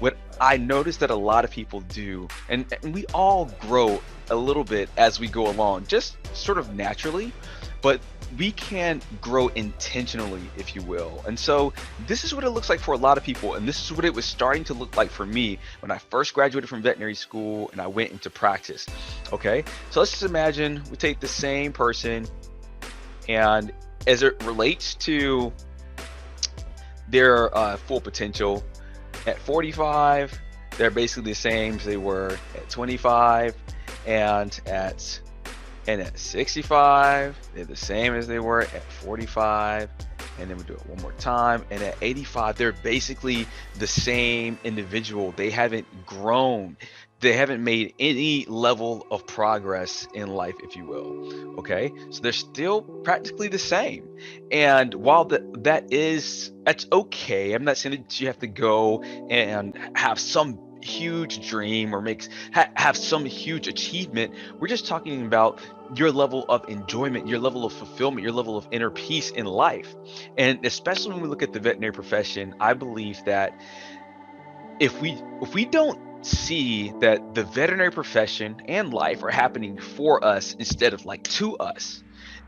what I noticed that a lot of people do, and we all grow a little bit as we go along, just sort of naturally, but we can grow intentionally, if you will. And so this is what it looks like for a lot of people, and this is what it was starting to look like for me when I first graduated from veterinary school and I went into practice. Okay, so let's just imagine we take the same person, and as it relates to their full potential, at 45, they're basically the same as they were at 25, and at 65, they're the same as they were at 45. And then we do it one more time. And at 85, they're basically the same individual. They haven't grown. They haven't made any level of progress in life, if you will. Okay, so they're still practically the same. And while that's okay. I'm not saying that you have to go and have some huge dream or have some huge achievement. We're just talking about your level of enjoyment, your level of fulfillment, your level of inner peace in life. And especially when we look at the veterinary profession, I believe that if we don't see that the veterinary profession and life are happening for us instead of like to us,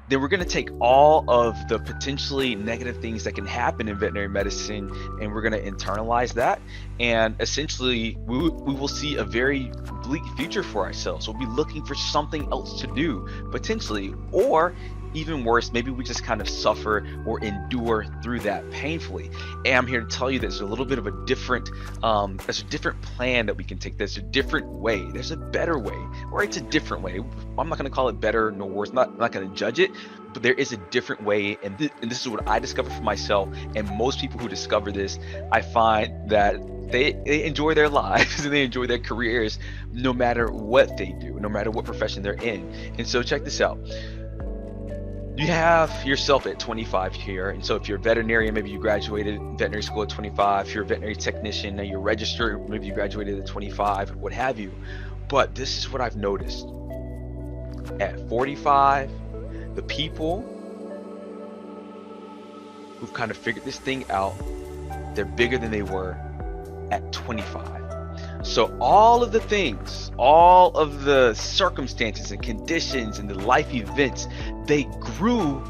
then we're going to take all of the potentially negative things that can happen in veterinary medicine, and we're going to internalize that. And essentially, we will see a very bleak future for ourselves. We'll be looking for something else to do, potentially. Or even worse, maybe we just kind of suffer or endure through that painfully. And I'm here to tell you that there's a little bit of there's a different plan that we can take. There's a different way. There's a better way, or it's a different way. I'm not going to call it better nor worse. I'm not going to judge it, but there is a different way. And this is what I discovered for myself. And most people who discover this, I find that they enjoy their lives and they enjoy their careers no matter what they do, no matter what profession they're in. And so check this out. You have yourself at 25 here. And so if you're a veterinarian, maybe you graduated veterinary school at 25. If you're a veterinary technician, now you're registered, maybe you graduated at 25, what have you. But this is what I've noticed. At 45, the people who've kind of figured this thing out, they're bigger than they were at 25. So all of the things, all of the circumstances and conditions and the life events, they grew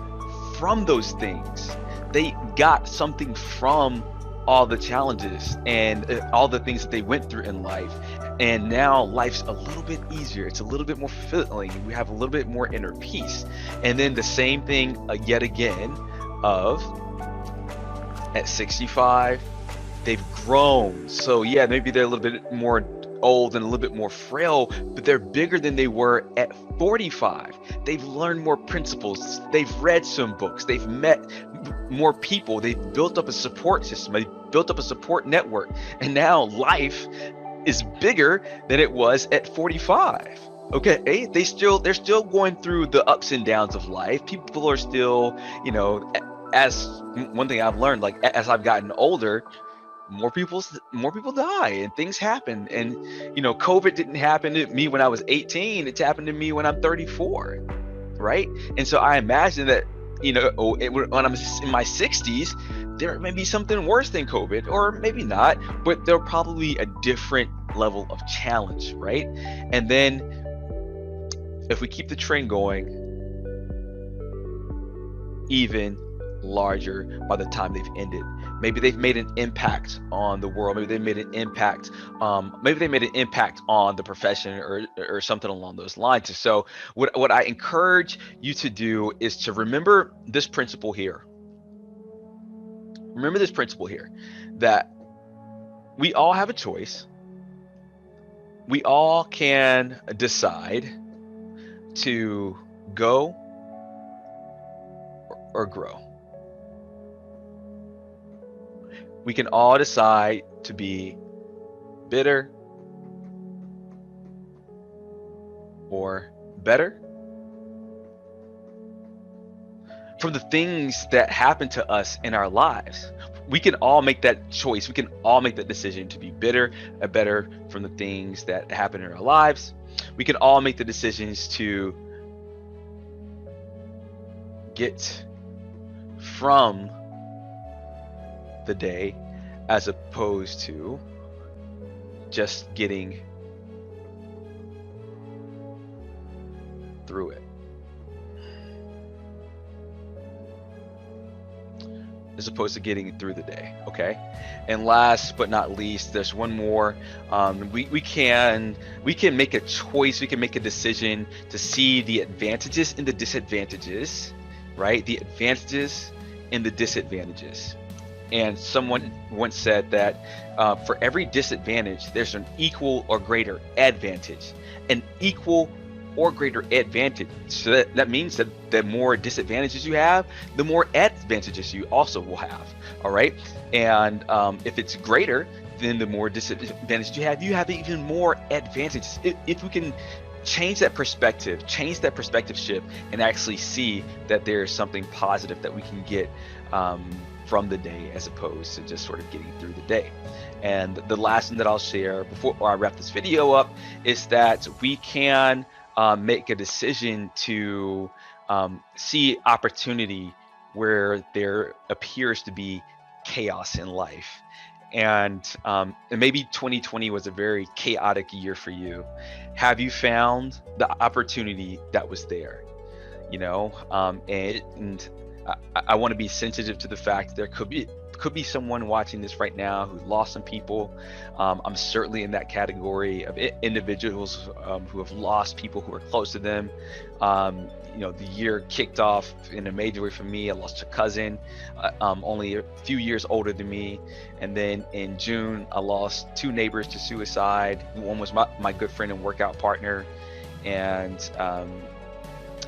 from those things. They got something from all the challenges and all the things that they went through in life. And now life's a little bit easier. It's a little bit more fulfilling. We have a little bit more inner peace. And then the same thing yet again of at 65, they've grown. So yeah, maybe they're a little bit more old and a little bit more frail, but they're bigger than they were at 45. They've learned more principles. They've read some books. They've met more people. They've built up a support system. They've built up a support network. And now life is bigger than it was at 45. Okay, they're still going through the ups and downs of life. People are still, as one thing I've learned, like as I've gotten older, more people die and things happen. And COVID didn't happen to me when I was 18. It's happened to me when I'm 34, right? And so I imagine that when I'm in my 60s, there may be something worse than COVID, or maybe not, but there'll probably be a different level of challenge, right? And then if we keep the trend going, even larger by the time they've ended. Maybe they've made an impact on the world. Maybe they made an impact. Maybe they made an impact on the profession or something along those lines. So what I encourage you to do is to remember this principle here. Remember this principle here, that we all have a choice. We all can decide to go or grow. We can all decide to be bitter or better from the things that happen to us in our lives. We can all make that choice. We can all make that decision to be bitter or better from the things that happen in our lives. We can all make the decisions to get from the day as opposed to just getting through it. As opposed to getting through the day, okay? And last but not least, there's one more. We can make a choice, we can make a decision to see the advantages and the disadvantages, right? The advantages and the disadvantages. And someone once said that for every disadvantage, there's an equal or greater advantage. An equal or greater advantage. So that means that the more disadvantages you have, the more advantages you also will have. All right. And if it's greater, then the more disadvantages you have even more advantages. If we can change that perspective shift, and actually see that there's something positive that we can get from the day, as opposed to just sort of getting through the day. And the last thing that I'll share before I wrap this video up is that we can make a decision to see opportunity where there appears to be chaos in life. And maybe 2020 was a very chaotic year for you. Have you found the opportunity that was there? You know, and I want to be sensitive to the fact that there could be someone watching this right now who lost some people. I'm certainly in that category of individuals who have lost people who are close to them. You know, the year kicked off in a major way for me. I lost a cousin, only a few years older than me. And then in June, I lost 2 neighbors to suicide. One was my good friend and workout partner. And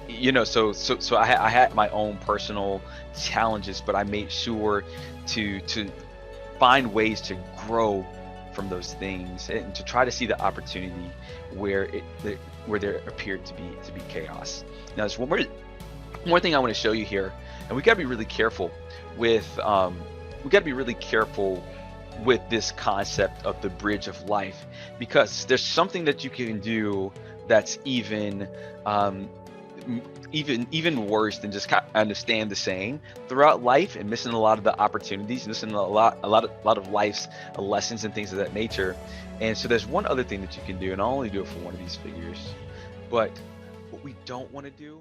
you know, so I had my own personal challenges, but I made sure to find ways to grow from those things and to try to see the opportunity where there appeared to be chaos. Now, there's one more thing I want to show you here, and we got to be really careful with this concept of the bridge of life, because there's something that you can do that's even worse than just kind of understand the saying throughout life and missing a lot of the opportunities, missing a lot of life's lessons and things of that nature. And so there's one other thing that you can do, and I'll only do it for one of these figures, but what we don't want to do.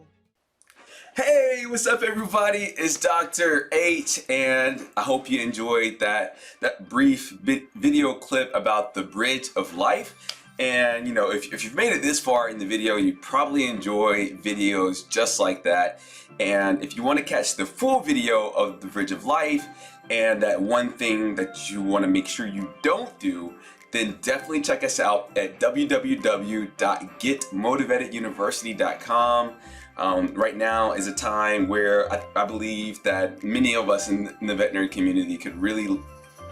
Hey, what's up everybody? It's Dr. H, and I hope you enjoyed that brief video clip about the bridge of life. And you know, if you've made it this far in the video, you probably enjoy videos just like that. And if you want to catch the full video of the bridge of life and that one thing that you want to make sure you don't do, then definitely check us out at www.getmotivateduniversity.com. Right now is a time where I believe that many of us in the veterinary community could really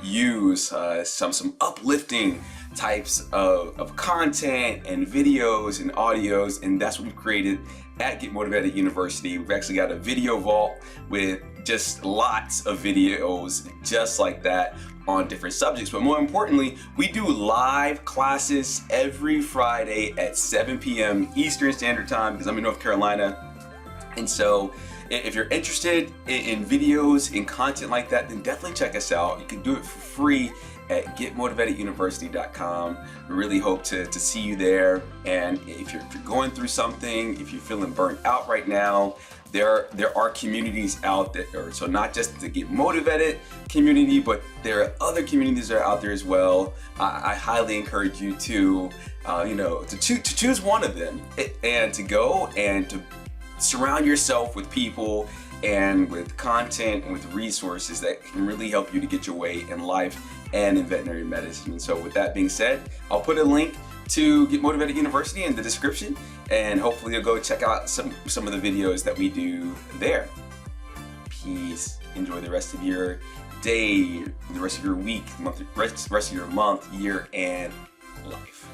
use some uplifting types of content and videos and audios, and that's what we've created at Get Motivated University. We've actually got a video vault with just lots of videos just like that on different subjects. But more importantly, we do live classes every Friday at 7 p.m. Eastern Standard Time, because I'm in North Carolina. And so if you're interested in videos and content like that, then definitely check us out. You can do it for free at getmotivateduniversity.com. We really hope to see you there. And if you're going through something, if you're feeling burnt out right now, there are communities out there. So not just the Get Motivated community, but there are other communities that are out there as well. I highly encourage you to choose one of them and to go and to surround yourself with people and with content and with resources that can really help you to get your way in life and in veterinary medicine. And so with that being said, I'll put a link to Get Motivated University in the description, and hopefully you'll go check out some of the videos that we do there. Peace. Enjoy the rest of your day, the rest of your week, rest of your month, year, and life.